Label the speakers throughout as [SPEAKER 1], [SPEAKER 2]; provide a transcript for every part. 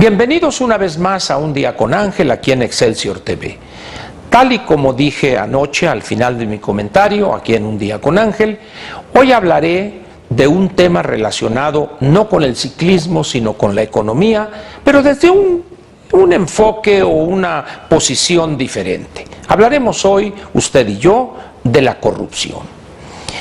[SPEAKER 1] Bienvenidos una vez más a Un Día con Ángel aquí en Excelsior TV. Tal y como dije anoche al final de mi comentario aquí en Un Día con Ángel, hoy hablaré de un tema relacionado no con el ciclismo sino con la economía, pero desde un enfoque o una posición diferente. Hablaremos hoy, usted y yo, de la corrupción.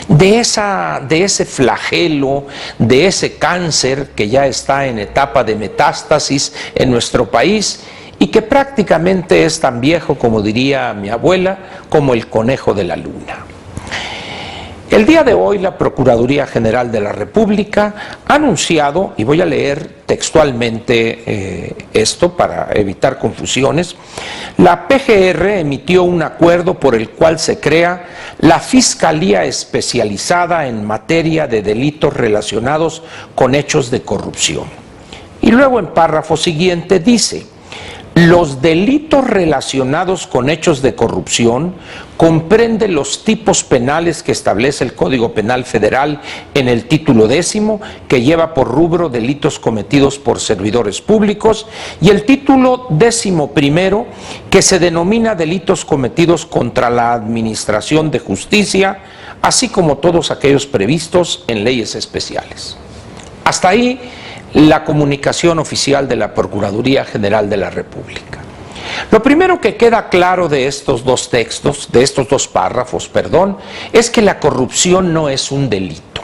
[SPEAKER 1] De ese flagelo, de ese cáncer que ya está en etapa de metástasis en nuestro país y que prácticamente es tan viejo, como diría mi abuela, como el conejo de la luna. El día de hoy la Procuraduría General de la República ha anunciado, y voy a leer textualmente esto para evitar confusiones, la PGR emitió un acuerdo por el cual se crea la Fiscalía Especializada en materia de delitos relacionados con hechos de corrupción. Y luego en párrafo siguiente dice: los delitos relacionados con hechos de corrupción comprenden los tipos penales que establece el Código Penal Federal en el título 10, que lleva por rubro delitos cometidos por servidores públicos, y el título 11, que se denomina delitos cometidos contra la administración de justicia, así como todos aquellos previstos en leyes especiales. Hasta ahí la comunicación oficial de la Procuraduría General de la República. Lo primero que queda claro de estos dos textos, de estos dos párrafos, es que la corrupción no es un delito.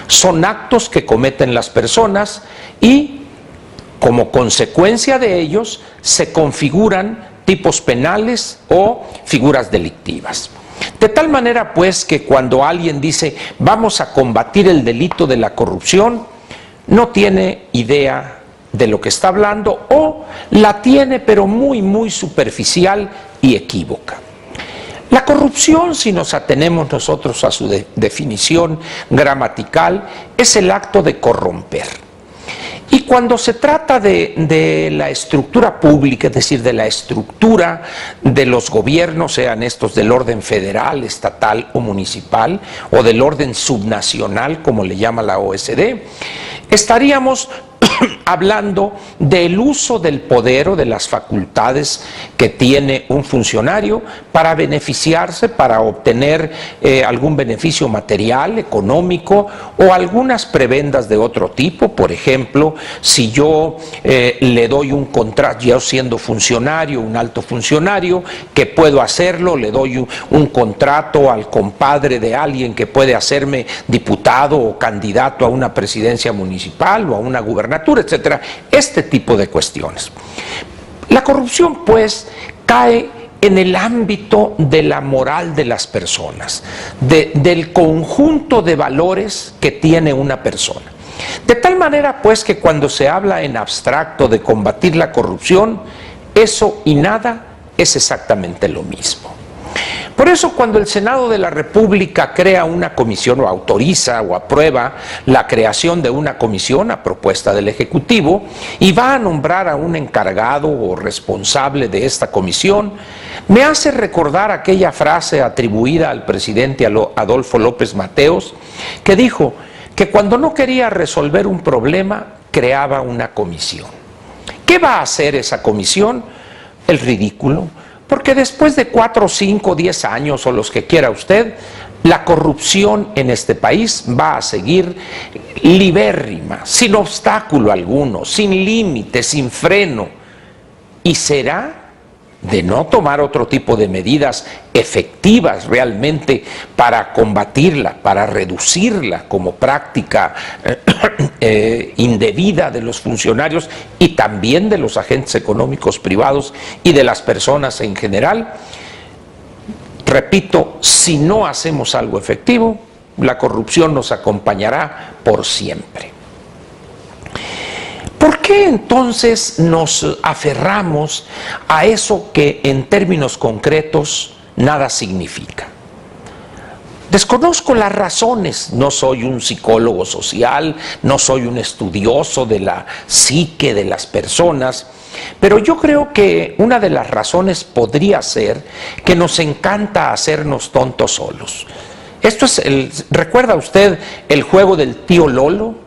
[SPEAKER 1] Son actos que cometen las personas y, como consecuencia de ellos, se configuran tipos penales o figuras delictivas. De tal manera, pues, que cuando alguien dice vamos a combatir el delito de la corrupción, no tiene idea de lo que está hablando o la tiene pero muy superficial y equívoca. La corrupción, si nos atenemos nosotros a su definición gramatical, es el acto de corromper. Y cuando se trata de la estructura pública, es decir, de la estructura de los gobiernos, sean estos del orden federal, estatal o municipal, o del orden subnacional, como le llama la OSD, estaríamos hablando del uso del poder o de las facultades que tiene un funcionario para beneficiarse, para obtener algún beneficio material, económico o algunas prebendas de otro tipo. Por ejemplo, si yo le doy un contrato, yo siendo funcionario, un alto funcionario, que puedo hacerlo, le doy un contrato al compadre de alguien que puede hacerme diputado o candidato a una presidencia municipal o a una gubernatura, etcétera, este tipo de cuestiones. La corrupción, pues, cae en el ámbito de la moral de las personas, del conjunto de valores que tiene una persona. De tal manera, pues, que cuando se habla en abstracto de combatir la corrupción, eso y nada es exactamente lo mismo. Por eso, cuando el Senado de la República crea una comisión o autoriza o aprueba la creación de una comisión a propuesta del Ejecutivo y va a nombrar a un encargado o responsable de esta comisión, me hace recordar aquella frase atribuida al presidente Adolfo López Mateos, que dijo que cuando no quería resolver un problema, creaba una comisión. ¿Qué va a hacer esa comisión? El ridículo. Porque después de 4, 5, 10 años o los que quiera usted, la corrupción en este país va a seguir libérrima, sin obstáculo alguno, sin límite, sin freno. Y será de no tomar otro tipo de medidas efectivas realmente para combatirla, para reducirla como práctica indebida de los funcionarios y también de los agentes económicos privados y de las personas en general. Repito, si no hacemos algo efectivo, la corrupción nos acompañará por siempre. ¿Por qué entonces nos aferramos a eso que en términos concretos nada significa? Desconozco las razones, no soy un psicólogo social, no soy un estudioso de la psique de las personas, pero yo creo que una de las razones podría ser que nos encanta hacernos tontos solos. ¿Recuerda usted el juego del tío Lolo?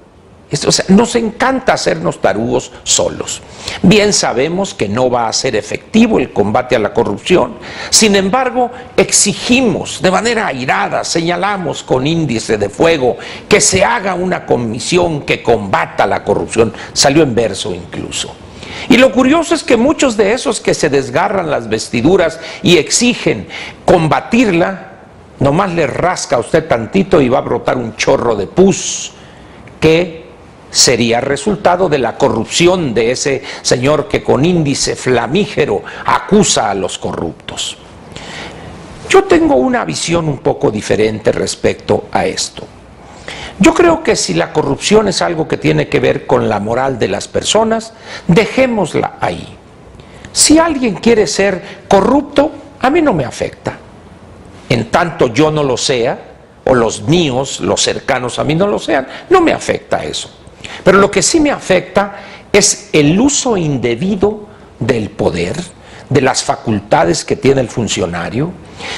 [SPEAKER 1] O sea, nos encanta hacernos tarugos solos. Bien sabemos que no va a ser efectivo el combate a la corrupción. Sin embargo, exigimos de manera airada, señalamos con índice de fuego que se haga una comisión que combata la corrupción. Salió en verso incluso. Y lo curioso es que muchos de esos que se desgarran las vestiduras y exigen combatirla, nomás le rasca a usted tantito y va a brotar un chorro de pus que sería resultado de la corrupción de ese señor que con índice flamígero acusa a los corruptos. Yo tengo una visión un poco diferente respecto a esto. Yo creo que si la corrupción es algo que tiene que ver con la moral de las personas, dejémosla ahí. Si alguien quiere ser corrupto, a mí no me afecta. En tanto yo no lo sea, o los míos, los cercanos a mí no lo sean, no me afecta eso. Pero lo que sí me afecta es el uso indebido del poder, de las facultades que tiene el funcionario.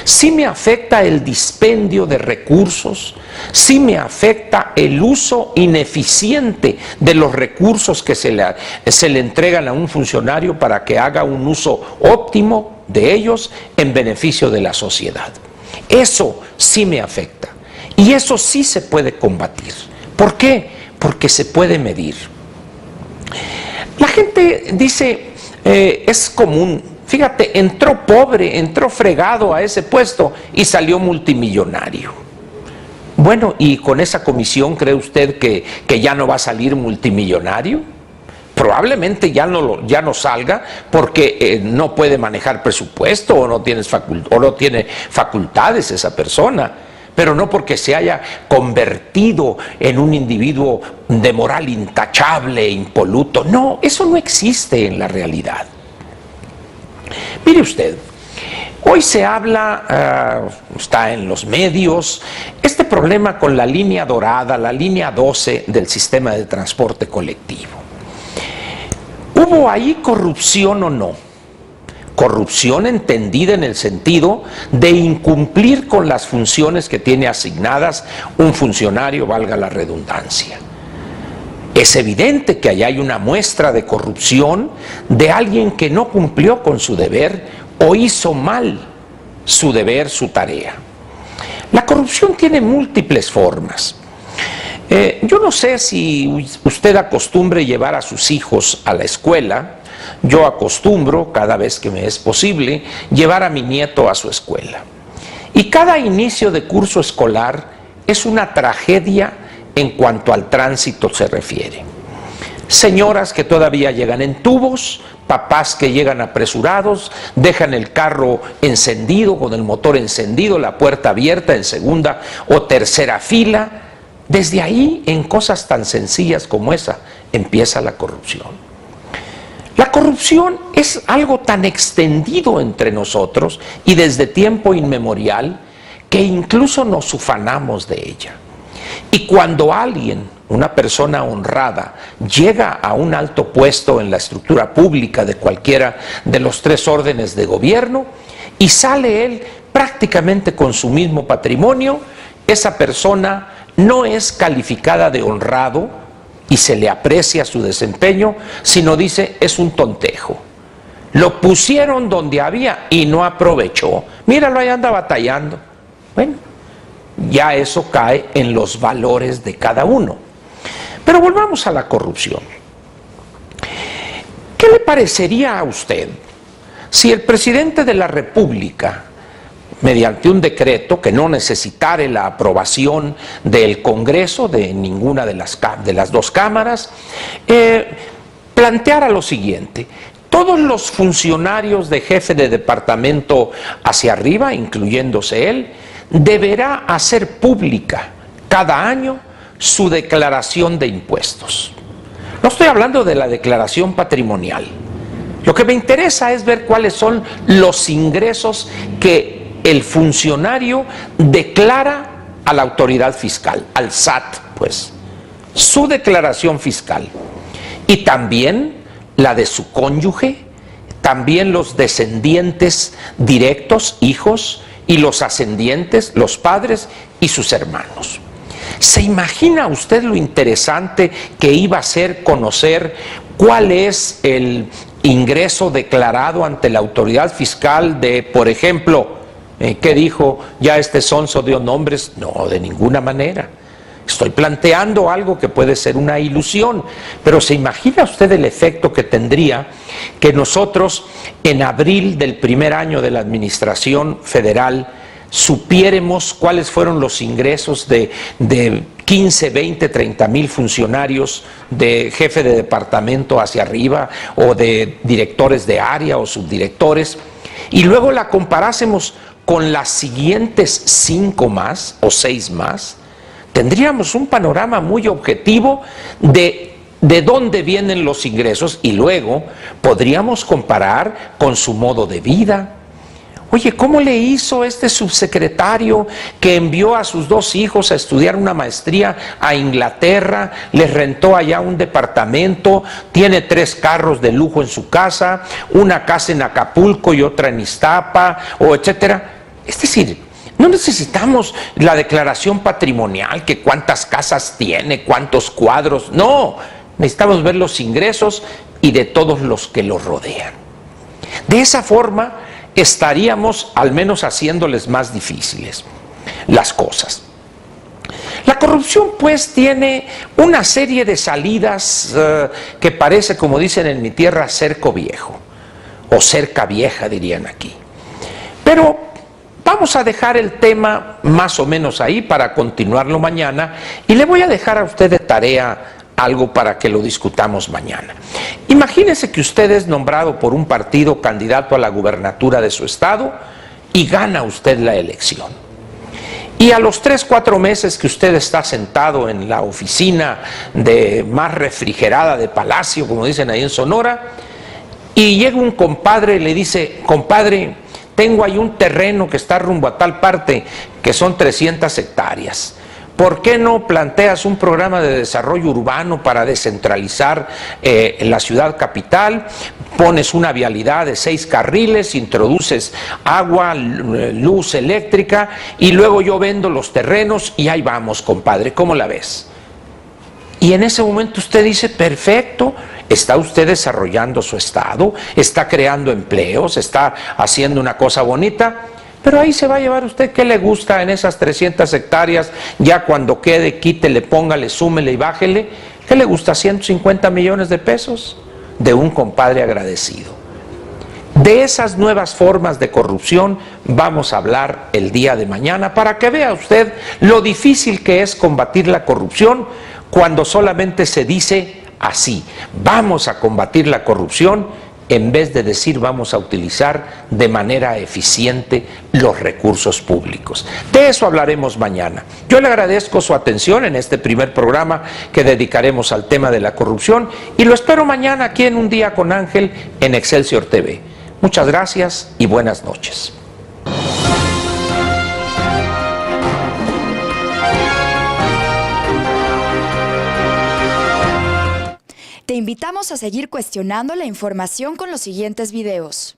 [SPEAKER 1] Sí me afecta el dispendio de recursos, sí me afecta el uso ineficiente de los recursos que se le entregan a un funcionario para que haga un uso óptimo de ellos en beneficio de la sociedad. Eso sí me afecta y eso sí se puede combatir. ¿Por qué? Porque se puede medir. La gente dice, es común, fíjate, entró pobre, entró fregado a ese puesto y salió multimillonario. Bueno, ¿y con esa comisión cree usted que ya no va a salir multimillonario? Probablemente ya no salga porque no puede manejar presupuesto o no tiene facultades esa persona. Pero no porque se haya convertido en un individuo de moral intachable, impoluto. No, eso no existe en la realidad. Mire usted, hoy se habla, está en los medios, este problema con la línea dorada, la línea 12 del sistema de transporte colectivo. ¿Hubo ahí corrupción o no? Corrupción entendida en el sentido de incumplir con las funciones que tiene asignadas un funcionario, valga la redundancia. Es evidente que allá hay una muestra de corrupción de alguien que no cumplió con su deber o hizo mal su deber, su tarea. La corrupción tiene múltiples formas. Yo no sé si usted acostumbre llevar a sus hijos a la escuela. Yo acostumbro, cada vez que me es posible, llevar a mi nieto a su escuela. Y cada inicio de curso escolar es una tragedia en cuanto al tránsito se refiere. Señoras que todavía llegan en tubos, papás que llegan apresurados, dejan el carro encendido, con el motor encendido, la puerta abierta en segunda o tercera fila. Desde ahí, en cosas tan sencillas como esa, empieza la corrupción. La corrupción es algo tan extendido entre nosotros y desde tiempo inmemorial que incluso nos ufanamos de ella. Y cuando alguien, una persona honrada, llega a un alto puesto en la estructura pública de cualquiera de los tres órdenes de gobierno y sale él prácticamente con su mismo patrimonio, esa persona no es calificada de honrado y se le aprecia su desempeño, sino dice, es un tontejo. Lo pusieron donde había y no aprovechó. Míralo, ahí anda batallando. Bueno, ya eso cae en los valores de cada uno. Pero volvamos a la corrupción. ¿Qué le parecería a usted si el presidente de la República, mediante un decreto que no necesitara la aprobación del Congreso, de ninguna de las dos cámaras, planteara lo siguiente: todos los funcionarios de jefe de departamento hacia arriba, incluyéndose él, deberá hacer pública cada año su declaración de impuestos? No estoy hablando de la declaración patrimonial. Lo que me interesa es ver cuáles son los ingresos que el funcionario declara a la autoridad fiscal, al SAT, pues, su declaración fiscal. Y también la de su cónyuge, también los descendientes directos, hijos, y los ascendientes, los padres y sus hermanos. ¿Se imagina usted lo interesante que iba a ser conocer cuál es el ingreso declarado ante la autoridad fiscal de, por ejemplo, ¿qué dijo? Ya este sonso dio nombres. No, de ninguna manera. Estoy planteando algo que puede ser una ilusión, pero ¿se imagina usted el efecto que tendría que nosotros en abril del primer año de la administración federal supiéramos cuáles fueron los ingresos de 15, 20, 30 mil funcionarios, de jefe de departamento hacia arriba, o de directores de área o subdirectores, y luego la comparásemos con las siguientes 5 más o 6 más? Tendríamos un panorama muy objetivo de dónde vienen los ingresos, y luego podríamos comparar con su modo de vida. Oye, ¿cómo le hizo este subsecretario que envió a sus 2 hijos a estudiar una maestría a Inglaterra, les rentó allá un departamento, tiene 3 carros de lujo en su casa, una casa en Acapulco y otra en Iztapa, o etcétera? Es decir, no necesitamos la declaración patrimonial, que cuántas casas tiene, cuántos cuadros. No, necesitamos ver los ingresos y de todos los que lo rodean. De esa forma estaríamos al menos haciéndoles más difíciles las cosas. La corrupción, pues, tiene una serie de salidas que parece, como dicen en mi tierra, cerco viejo, o cerca vieja, dirían aquí. Pero vamos a dejar el tema más o menos ahí para continuarlo mañana, y le voy a dejar a usted de tarea algo para que lo discutamos mañana. Imagínese que usted es nombrado por un partido candidato a la gubernatura de su estado y gana usted la elección. Y a los 3, 4 meses que usted está sentado en la oficina más refrigerada de Palacio, como dicen ahí en Sonora, y llega un compadre y le dice: compadre, tengo ahí un terreno que está rumbo a tal parte, que son 300 hectáreas. ¿Por qué no planteas un programa de desarrollo urbano para descentralizar la ciudad capital? Pones una vialidad de 6 carriles, introduces agua, luz eléctrica, y luego yo vendo los terrenos y ahí vamos, compadre, ¿cómo la ves? Y en ese momento usted dice: perfecto, está usted desarrollando su estado, está creando empleos, está haciendo una cosa bonita. Pero ahí se va a llevar usted qué le gusta en esas 300 hectáreas, ya cuando quede, quítele, póngale, súmele y bájele. ¿Qué le gusta? 150 millones de pesos de un compadre agradecido. De esas nuevas formas de corrupción vamos a hablar el día de mañana, para que vea usted lo difícil que es combatir la corrupción cuando solamente se dice así: vamos a combatir la corrupción, en vez de decir vamos a utilizar de manera eficiente los recursos públicos. De eso hablaremos mañana. Yo le agradezco su atención en este primer programa que dedicaremos al tema de la corrupción, y lo espero mañana aquí en Un Día con Ángel en Excelsior TV. Muchas gracias y buenas noches.
[SPEAKER 2] Te invitamos a seguir cuestionando la información con los siguientes videos.